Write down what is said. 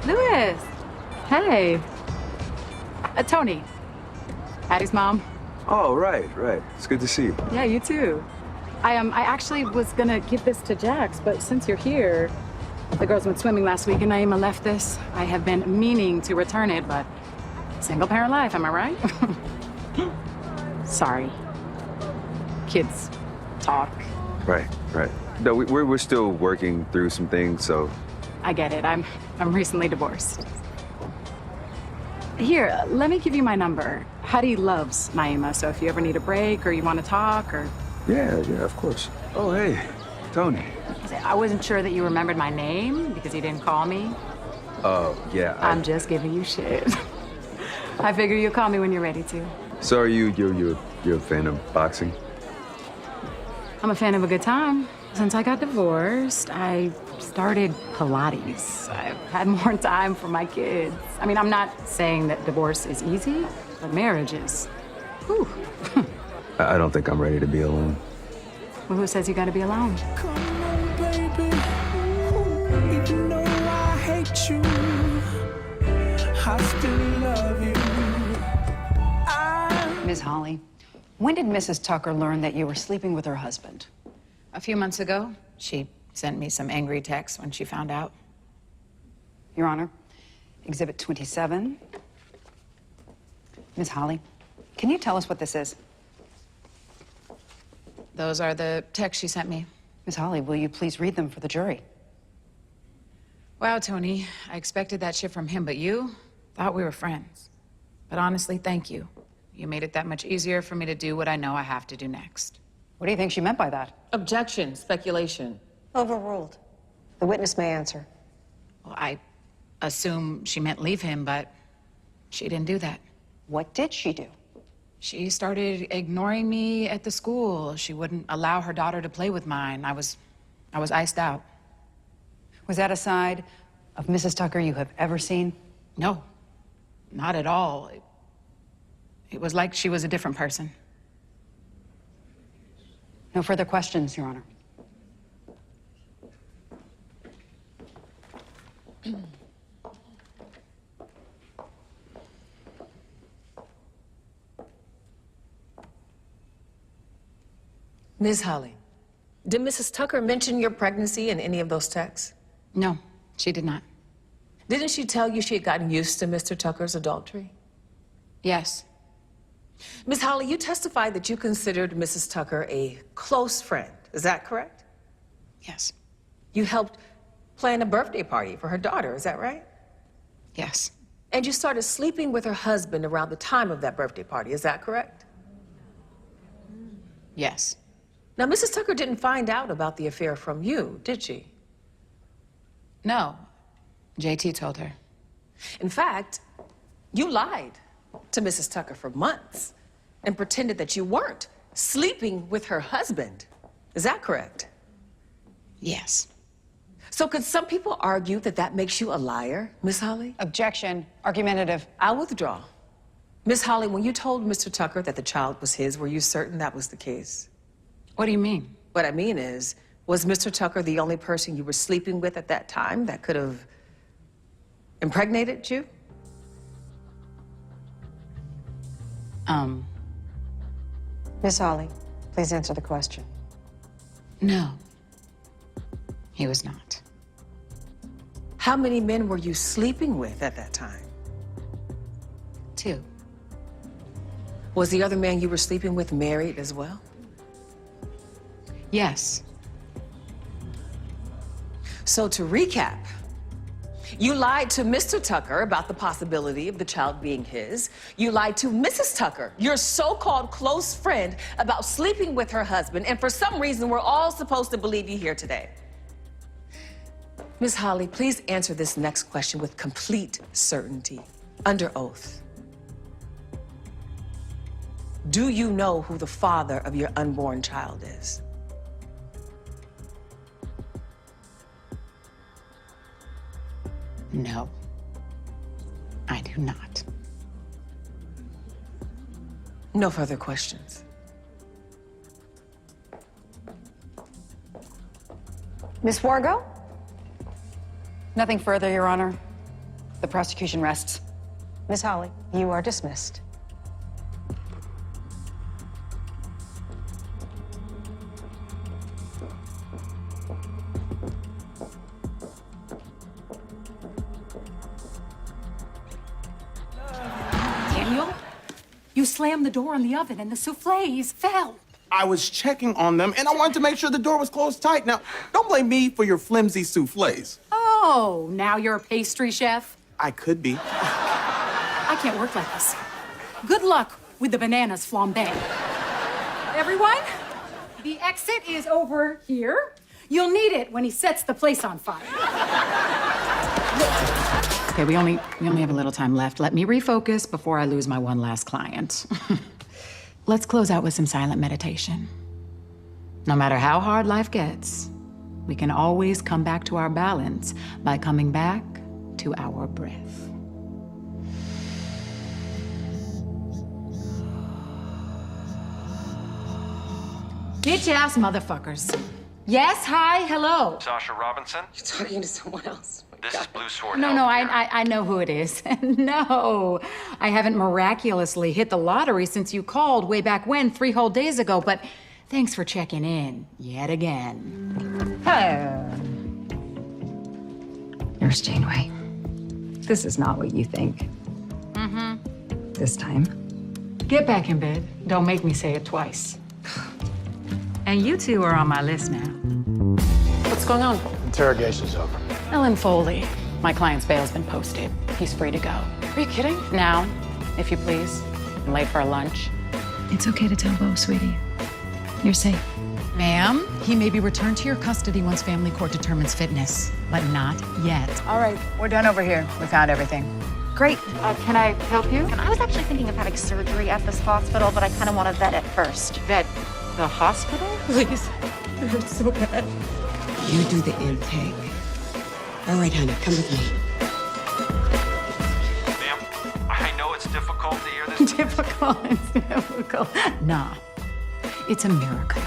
Louis. Hey. Toni. Addie's mom. Oh, right. It's good to see you. Yeah, you too. I actually was gonna give this to Jax, but since you're here, the girls went swimming last week and Naima left this. I have been meaning to return it, but single parent life, am I right? Sorry. Kids talk. Right. No, we're still working through some things, so. I get it. I'm recently divorced. Here, let me give you my number. Hattie loves Naima, so if you ever need a break or you want to talk or... Yeah, of course. Oh, hey, Toni. I wasn't sure that you remembered my name because you didn't call me. Oh, yeah. I'm just giving you shit. I figure you'll call me when you're ready to. So are you're a fan of boxing? I'm a fan of a good time. Since I got divorced, I started Pilates. I've had more time for my kids. I mean, I'm not saying that divorce is easy, but marriage is. Whew. I don't think I'm ready to be alone. Well, who says you gotta be alone? Come on, baby. Even though I hate you, I still love you. Ms. Holly, when did Mrs. Tucker learn that you were sleeping with her husband? A few months ago, she sent me some angry texts when she found out. Your Honor, Exhibit 27. Ms. Holly, can you tell us what this is? Those are the texts she sent me. Ms. Holly, will you please read them for the jury? Wow, Toni, I expected that shit from him, but you thought we were friends. But honestly, thank you. You made it that much easier for me to do what I know I have to do next. What do you think she meant by that? Objection, speculation. Overruled. The witness may answer. Well, I assume she meant leave him, but she didn't do that. What did she do? She started ignoring me at the school. She wouldn't allow her daughter to play with mine. I was iced out. Was that a side of Mrs. Tucker you have ever seen? No, not at all. It was like she was a different person. No further questions, Your Honor. Ms. Holly, did Mrs. Tucker mention your pregnancy in any of those texts? No, she did not. Didn't she tell you she had gotten used to Mr. Tucker's adultery? Yes. Ms. Holly, you testified that you considered Mrs. Tucker a close friend. Is that correct? Yes. You helped plan a birthday party for her daughter. Is that right? Yes. And you started sleeping with her husband around the time of that birthday party. Is that correct? Yes. Now, Mrs. Tucker didn't find out about the affair from you, did she? No. JT told her. In fact, you lied to Mrs. Tucker for months and pretended that you weren't sleeping with her husband. Is that correct? Yes. So could some people argue that that makes you a liar, Miss Holly? Objection. Argumentative. I'll withdraw. Miss Holly, when you told Mr. Tucker that the child was his, were you certain that was the case? What do you mean? What I mean is, was Mr. Tucker the only person you were sleeping with at that time that could have impregnated you? Miss Holly, please answer the question. No. He was not. How many men were you sleeping with at that time? 2. Was the other man you were sleeping with married as well? Yes. So to recap, you lied to Mr. Tucker about the possibility of the child being his. You lied to Mrs. Tucker, your so-called close friend, about sleeping with her husband, and for some reason, we're all supposed to believe you here today. Ms. Holly, please answer this next question with complete certainty, under oath. Do you know who the father of your unborn child is? No. I do not. No further questions. Miss Wargo? Nothing further, Your Honor. The prosecution rests. Miss Holly, you are dismissed. Daniel, you slammed the door on the oven and the souffles fell. I was checking on them, and I wanted to make sure the door was closed tight. Now, don't blame me for your flimsy souffles. Oh, now you're a pastry chef? I could be. I can't work like this. Good luck with the bananas flambé. Everyone, the exit is over here. You'll need it when he sets the place on fire. Okay, we only have a little time left. Let me refocus before I lose my one last client. Let's close out with some silent meditation. No matter how hard life gets, we can always come back to our balance by coming back to our breath. Bitch ass motherfuckers. Yes, hi, hello. Sasha Robinson? Talking to someone else. This is Blue Sword. No, I know who it is. No, I haven't miraculously hit the lottery since you called way back when, 3 whole days ago, but thanks for checking in yet again. Nurse Janeway, this is not what you think. This time. Get back in bed. Don't make me say it twice. And you two are on my list now. What's going on? Interrogation's over. Ellen Foley. My client's bail's been posted. He's free to go. Are you kidding? Now, if you please. I'm late for lunch. It's okay to tell Bo, sweetie. You're safe. Ma'am, he may be returned to your custody once family court determines fitness, but not yet. All right, we're done over here. We found everything. Great. Can I help you? And I was actually thinking of having surgery at this hospital, but I kind of want to vet it first. Vet the hospital? Please. It hurts so bad. You do the intake. All right, honey, come with me. Ma'am, I know it's difficult to hear this. Difficult. Nah. It's a miracle.